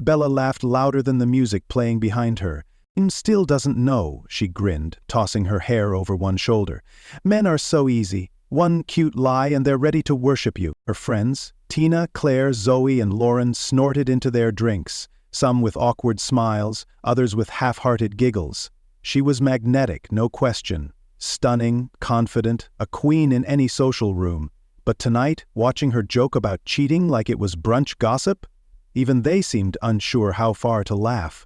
Bella laughed louder than the music playing behind her. Still doesn't know, she grinned, tossing her hair over one shoulder. Men are so easy. One cute lie and they're ready to worship you. Her friends, Tina, Claire, Zoe, and Lauren, snorted into their drinks, some with awkward smiles, others with half-hearted giggles. She was magnetic, no question. Stunning, confident, a queen in any social room. But tonight, watching her joke about cheating like it was brunch gossip? Even they seemed unsure how far to laugh.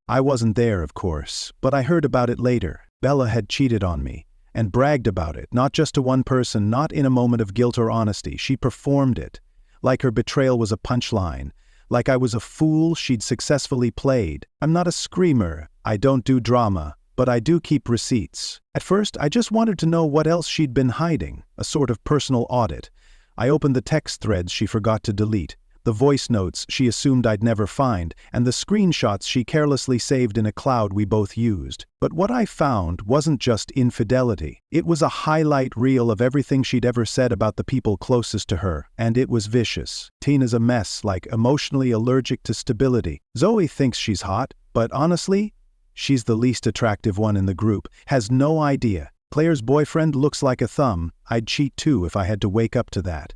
I wasn't there, of course, but I heard about it later. Bella had cheated on me, and bragged about it, not just to one person, not in a moment of guilt or honesty. She performed it. Like her betrayal was a punchline. Like I was a fool she'd successfully played. I'm not a screamer. I don't do drama. But I do keep receipts. At first, I just wanted to know what else she'd been hiding, a sort of personal audit. I opened the text threads she forgot to delete, the voice notes she assumed I'd never find, and the screenshots she carelessly saved in a cloud we both used. But what I found wasn't just infidelity. It was a highlight reel of everything she'd ever said about the people closest to her, and it was vicious. Tina's a mess, like emotionally allergic to stability. Zoe thinks she's hot, but honestly, she's the least attractive one in the group, has no idea. Claire's boyfriend looks like a thumb. I'd cheat too if I had to wake up to that.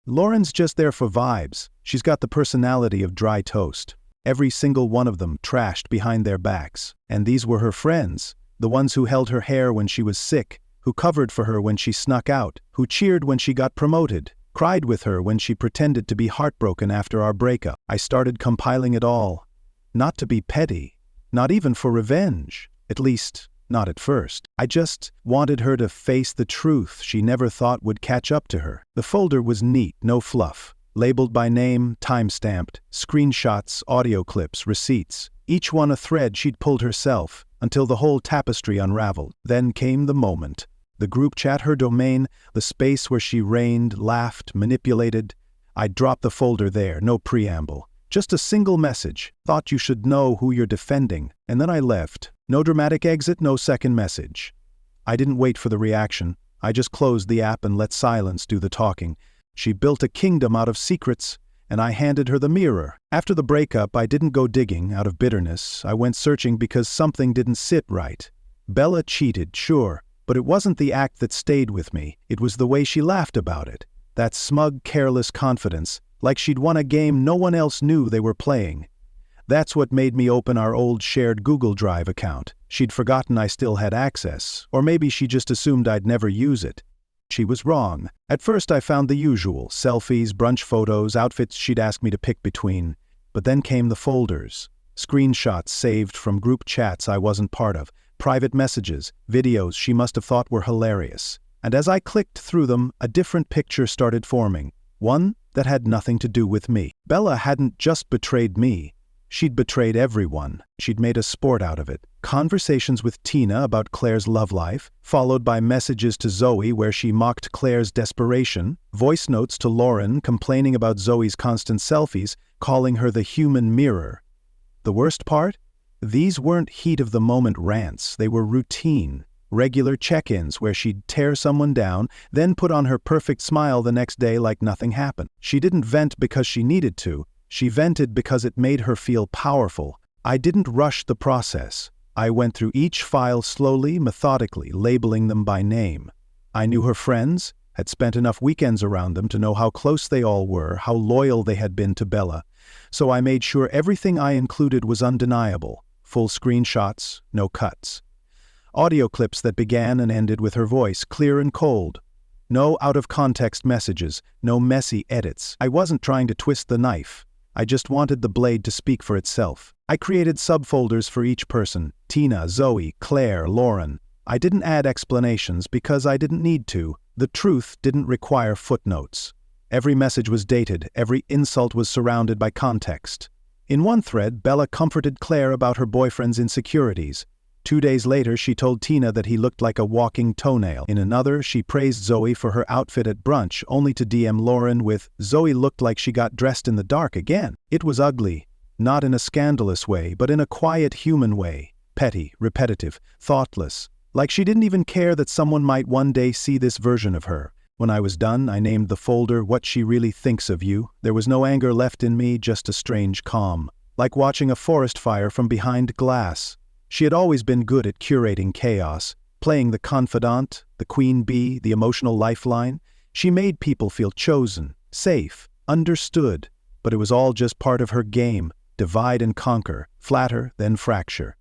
Lauren's just there for vibes. She's got the personality of dry toast. Every single one of them trashed behind their backs. And these were her friends, the ones who held her hair when she was sick, who covered for her when she snuck out, who cheered when she got promoted, cried with her when she pretended to be heartbroken after our breakup. I started compiling it all. Not to be petty. Not even for revenge, at least, not at first. I just wanted her to face the truth she never thought would catch up to her. The folder was neat, no fluff. Labeled by name, time-stamped, screenshots, audio clips, receipts. Each one a thread she'd pulled herself, until the whole tapestry unraveled. Then came the moment. The group chat, her domain, the space where she reigned, laughed, manipulated. I dropped the folder there, no preamble. Just a single message. Thought you should know who you're defending. And then I left. No dramatic exit, no second message. I didn't wait for the reaction. I just closed the app and let silence do the talking. She built a kingdom out of secrets, and I handed her the mirror. After the breakup, I didn't go digging out of bitterness. I went searching because something didn't sit right. Bella cheated, sure, but it wasn't the act that stayed with me. It was the way she laughed about it. That smug, careless confidence. Like she'd won a game no one else knew they were playing. That's what made me open our old shared Google Drive account. She'd forgotten I still had access, or maybe she just assumed I'd never use it. She was wrong. At first I found the usual, selfies, brunch photos, outfits she'd asked me to pick between. But then came the folders. Screenshots saved from group chats I wasn't part of, private messages, videos she must have thought were hilarious. And as I clicked through them, a different picture started forming. One that had nothing to do with me. Bella hadn't just betrayed me. She'd betrayed everyone. She'd made a sport out of it. Conversations with Tina about Claire's love life, followed by messages to Zoe where she mocked Claire's desperation, voice notes to Lauren complaining about Zoe's constant selfies, calling her the human mirror. The worst part? These weren't heat-of-the-moment rants. They were routine. Regular check-ins where she'd tear someone down, then put on her perfect smile the next day like nothing happened. She didn't vent because she needed to. She vented because it made her feel powerful. I didn't rush the process. I went through each file slowly, methodically, labeling them by name. I knew her friends, had spent enough weekends around them to know how close they all were, how loyal they had been to Bella. So I made sure everything I included was undeniable. Full screenshots, no cuts. Audio clips that began and ended with her voice, clear and cold. No out-of-context messages, no messy edits. I wasn't trying to twist the knife. I just wanted the blade to speak for itself. I created subfolders for each person: Tina, Zoe, Claire, Lauren. I didn't add explanations because I didn't need to. The truth didn't require footnotes. Every message was dated, every insult was surrounded by context. In one thread, Bella comforted Claire about her boyfriend's insecurities. 2 days later, she told Tina that he looked like a walking toenail. In another, she praised Zoe for her outfit at brunch, only to DM Lauren with, "Zoe looked like she got dressed in the dark again." It was ugly. Not in a scandalous way, but in a quiet human way. Petty, repetitive, thoughtless. Like she didn't even care that someone might one day see this version of her. When I was done, I named the folder "What She Really Thinks of You." There was no anger left in me, just a strange calm. like watching a forest fire from behind glass. She had always been good at curating chaos, playing the confidant, the queen bee, the emotional lifeline. She made people feel chosen, safe, understood, but it was all just part of her game: divide and conquer, flatter, then fracture.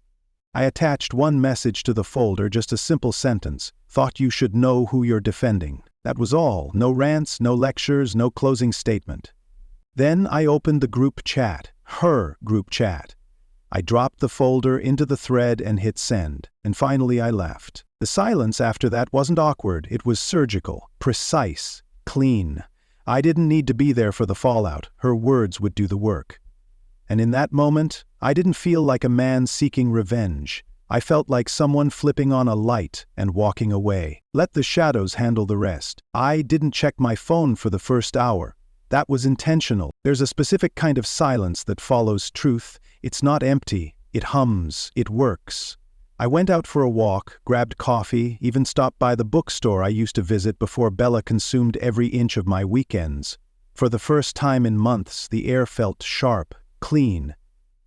I attached one message to the folder, just a simple sentence: "Thought you should know who you're defending." That was all. No rants, no lectures, no closing statement. Then I opened the group chat, her group chat. I dropped the folder into the thread and hit send, and finally I left. The silence after that wasn't awkward, it was surgical, precise, clean. I didn't need to be there for the fallout, her words would do the work. And in that moment, I didn't feel like a man seeking revenge. I felt like someone flipping on a light and walking away. Let the shadows handle the rest. I didn't check my phone for the first hour. That was intentional. There's a specific kind of silence that follows truth. It's not empty, it hums, it works. I went out for a walk, grabbed coffee, even stopped by the bookstore I used to visit before Bella consumed every inch of my weekends. For the first time in months, the air felt sharp, clean.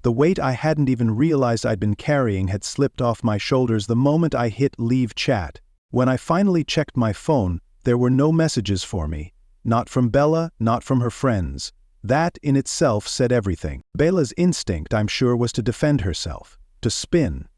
The weight I hadn't even realized I'd been carrying had slipped off my shoulders the moment I hit leave chat. When I finally checked my phone, there were no messages for me. Not from Bella, not from her friends. That in itself said everything. Bella's instinct, I'm sure, was to defend herself, to spin.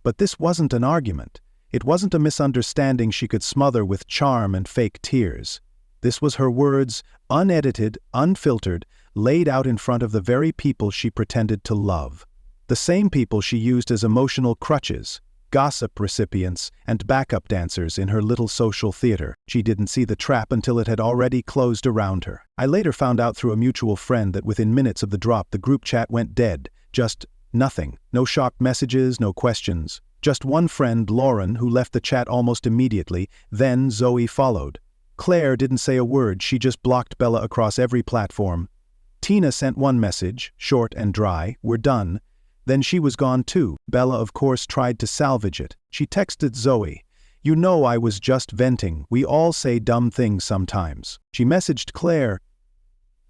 But this wasn't an argument. It wasn't a misunderstanding she could smother with charm and fake tears. This was her words, unedited, unfiltered, laid out in front of the very people she pretended to love. The same people she used as emotional crutches, gossip recipients, and backup dancers in her little social theater. She didn't see the trap until it had already closed around her. I later found out through a mutual friend that within minutes of the drop the group chat went dead. Just nothing. No shocked messages, no questions. Just one friend, Lauren, who left the chat almost immediately. Then Zoe followed. Claire didn't say a word, she just blocked Bella across every platform. Tina sent one message, short and dry: "We're done." Then she was gone too. Bella, of course, tried to salvage it. She texted Zoe, "You know I was just venting. We all say dumb things sometimes." She messaged Claire,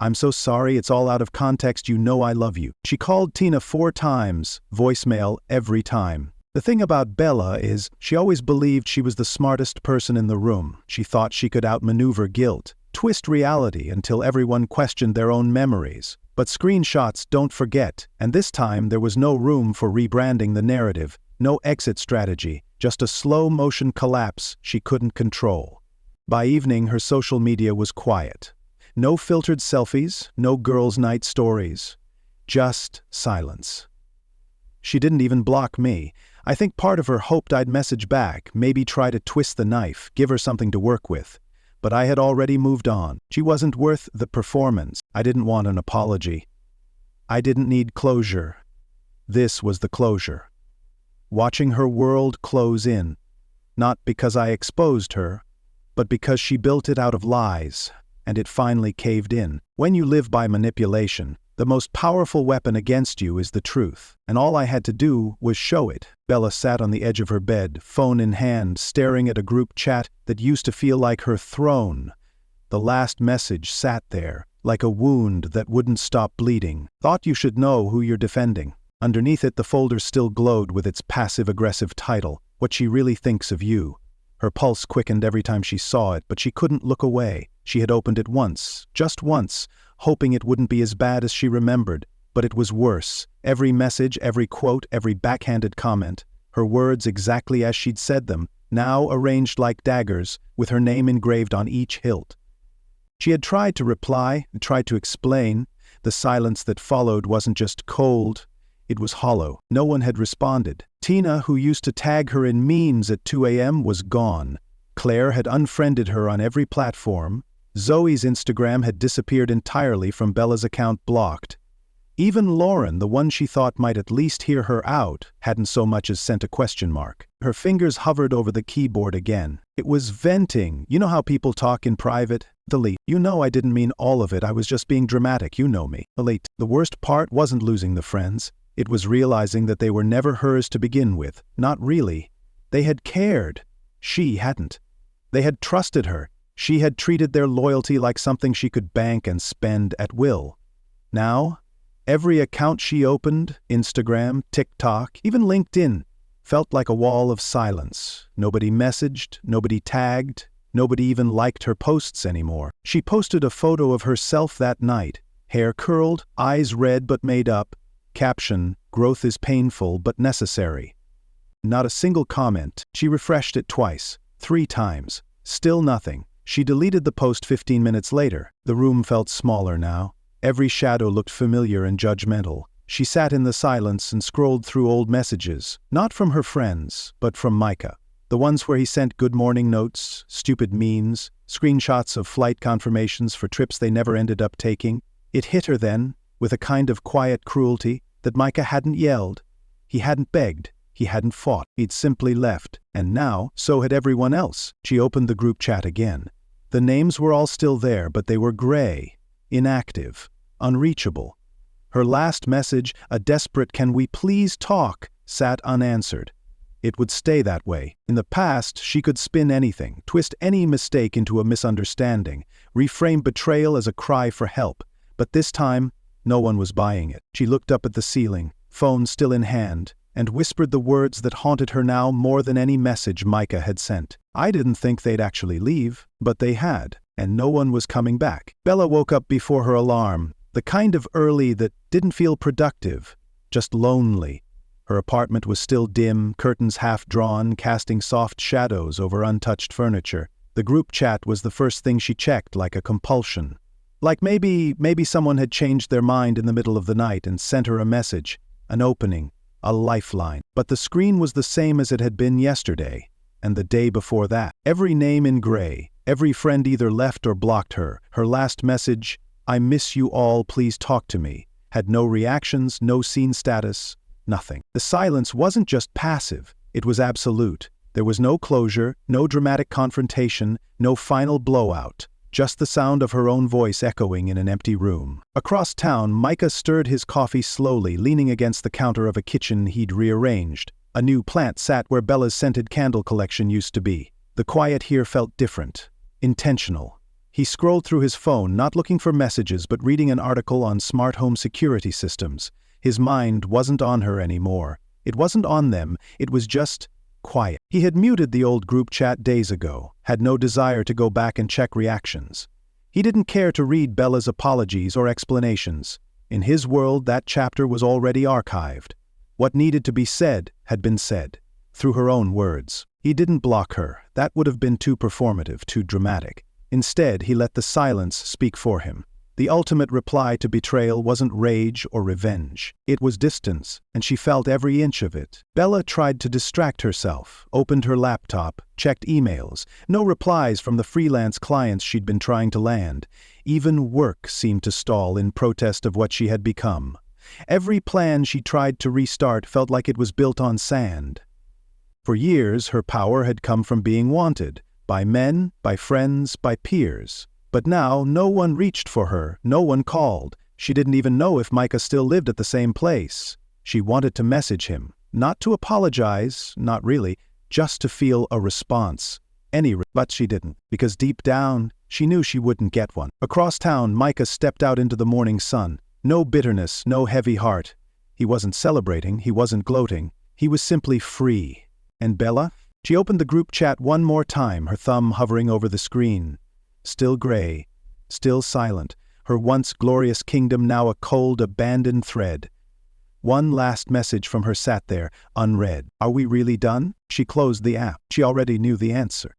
"I'm so sorry, it's all out of context, you know I love you." She called Tina 4 times, voicemail every time. The thing about Bella is, she always believed she was the smartest person in the room. She thought she could outmaneuver guilt, twist reality until everyone questioned their own memories. But screenshots don't forget, and this time there was no room for rebranding the narrative, no exit strategy, just a slow-motion collapse she couldn't control. By evening, her social media was quiet. No filtered selfies, no girls' night stories, just silence. She didn't even block me. I think part of her hoped I'd message back, maybe try to twist the knife, give her something to work with. But I had already moved on. She wasn't worth the performance. I didn't want an apology. I didn't need closure. This was the closure. Watching her world close in. Not because I exposed her, but because she built it out of lies, and it finally caved in. When you live by manipulation, the most powerful weapon against you is the truth, and all I had to do was show it. Bella sat on the edge of her bed, phone in hand, staring at a group chat that used to feel like her throne. The last message sat there, like a wound that wouldn't stop bleeding. "Thought you should know who you're defending." Underneath it, the folder still glowed with its passive-aggressive title, "What She Really Thinks of You." Her pulse quickened every time she saw it, but she couldn't look away. She had opened it once, just once, hoping it wouldn't be as bad as she remembered, but it was worse. Every message, every quote, every backhanded comment, her words exactly as she'd said them, now arranged like daggers, with her name engraved on each hilt. She had tried to reply, tried to explain. The silence that followed wasn't just cold, it was hollow. No one had responded. Tina, who used to tag her in memes at 2 a.m., was gone. Claire had unfriended her on every platform. Zoe's Instagram had disappeared entirely from Bella's account, blocked. Even Lauren, the one she thought might at least hear her out, hadn't so much as sent a question mark. Her fingers hovered over the keyboard again. It was venting. You know how people talk in private? Delete. "You know I didn't mean all of it, I was just being dramatic, you know me." Delete. The worst part wasn't losing the friends. It was realizing that they were never hers to begin with. Not really. They had cared. She hadn't. They had trusted her. She had treated their loyalty like something she could bank and spend at will. Now, Every account she opened, Instagram, TikTok, even LinkedIn, felt like a wall of silence. Nobody messaged, nobody tagged, nobody even liked her posts anymore. She posted a photo of herself that night, hair curled, eyes red but made up, caption, "Growth is painful but necessary." Not a single comment. She refreshed it twice, 3 times. Still nothing. She deleted the post 15 minutes later. The room felt smaller now. Every shadow looked familiar and judgmental. She sat in the silence and scrolled through old messages, not from her friends, but from Micah. The ones where he sent good morning notes, stupid memes, screenshots of flight confirmations for trips they never ended up taking. It hit her then, with a kind of quiet cruelty, that Micah hadn't yelled. He hadn't begged. He hadn't fought. He'd simply left. And now, so had everyone else. She opened the group chat again. The names were all still there, but they were gray, inactive, unreachable. Her last message, a desperate "can we please talk," sat unanswered. It would stay that way. In the past, she could spin anything, twist any mistake into a misunderstanding, reframe betrayal as a cry for help. But this time, no one was buying it. She looked up at the ceiling, phone still in hand, and whispered the words that haunted her now more than any message Micah had sent. "I didn't think they'd actually leave, but they had, and no one was coming back." Bella woke up before her alarm, the kind of early that didn't feel productive, just lonely. Her apartment was still dim, curtains half drawn, casting soft shadows over untouched furniture. The group chat was the first thing she checked, like a compulsion. Like maybe someone had changed their mind in the middle of the night and sent her a message, an opening, a lifeline. But the screen was the same as it had been yesterday, and the day before that. Every name in gray, every friend either left or blocked her. Her last message, "I miss you all, please talk to me," had no reactions, no seen status, nothing. The silence wasn't just passive, it was absolute. There was no closure, no dramatic confrontation, no final blowout. Just the sound of her own voice echoing in an empty room. Across town, Micah stirred his coffee slowly, leaning against the counter of a kitchen he'd rearranged. A new plant sat where Bella's scented candle collection used to be. The quiet here felt different, intentional. He scrolled through his phone, not looking for messages but reading an article on smart home security systems. His mind wasn't on her anymore. It wasn't on them, it was just quiet. He had muted the old group chat days ago, had no desire to go back and check reactions. He didn't care to read Bella's apologies or explanations. In his world, that chapter was already archived. What needed to be said had been said, through her own words. He didn't block her. That would have been too performative, too dramatic. Instead, he let the silence speak for him. The ultimate reply to betrayal wasn't rage or revenge. It was distance, and she felt every inch of it. Bella tried to distract herself, opened her laptop, checked emails. No replies from the freelance clients she'd been trying to land. Even work seemed to stall in protest of what she had become. Every plan she tried to restart felt like it was built on sand. For years, her power had come from being wanted, by men, by friends, by peers. But now, no one reached for her, no one called. She didn't even know if Micah still lived at the same place. She wanted to message him, not to apologize, not really, just to feel a response. But she didn't, because deep down, she knew she wouldn't get one. Across town, Micah stepped out into the morning sun. No bitterness, no heavy heart. He wasn't celebrating, he wasn't gloating. He was simply free. And Bella? She opened the group chat one more time, her thumb hovering over the screen. Still gray, still silent, her once glorious kingdom now a cold, abandoned thread. One last message from her sat there, unread. "Are we really done?" She closed the app. She already knew the answer.